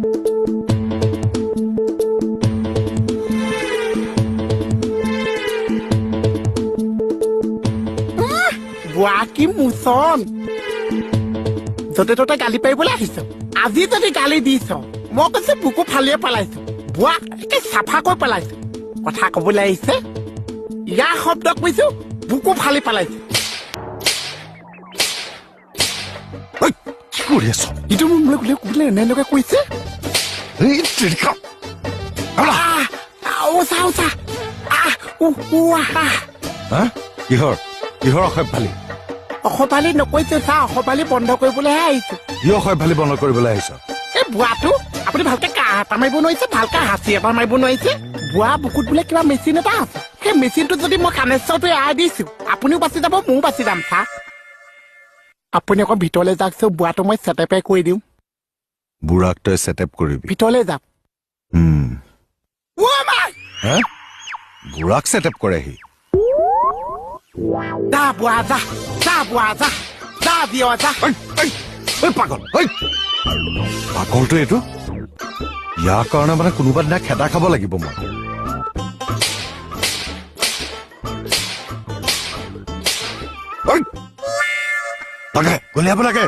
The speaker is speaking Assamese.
বুঢ়া কি মোচন য'তে ত'তে গালি পাৰিবলৈ আহিছ আজি যদি গালি দিছ মই কৈছো বুকু ফালিয়ে পেলাইছো বুঢ়া একে চাফা কৰি পেলাইছো কথা কবলৈ আহিছে ইয়াৰ শব্দ কৈছো বুকু ফালি পেলাইছো কি কৰি আছ ইটো মোক কোলে এনেকৈ কৈছে কিহৰ কিহৰ অসভ্যালি অসভ্যালি নকৈছো চা অসভ্যালি বন্ধ কৰিবলৈহে আহিছো কি অসভ্যালি বন্ধ কৰিবলৈ আহিছ এই বুঢ়াটো আপুনি ভালকে কাহ এটা মাৰিব নোৱাৰিছে ভালকে হাঁচি এটা মাৰিব নোৱাৰিছে বুঢ়া বুকুত বোলে কিবা মেচিন এটা আছে সেই মেচিনটো যদি মই কানেকশ্যনটো এৰাই দিছো আপুনিও বাচি যাব ময়ো বাচি যাম চা আপুনি আকৌ ভিতৰলৈ যাওকচোন বুঢ়াটো মই ছেটেপে কৰি দিওঁ বুঢ়াক তই ছেটেপ কৰিবি ভিতৰলৈ যাওক বুঢ়াক ছেটেপ কৰেহি যা বুঢ়া যা যা বুঢ়া যা যা দিয় যা পাগল পাগলটো এইটো ইয়াৰ কাৰণে মানে কোনোবা দিনা খেদা খাব লাগিব মই লাগে গলিয়াব লাগে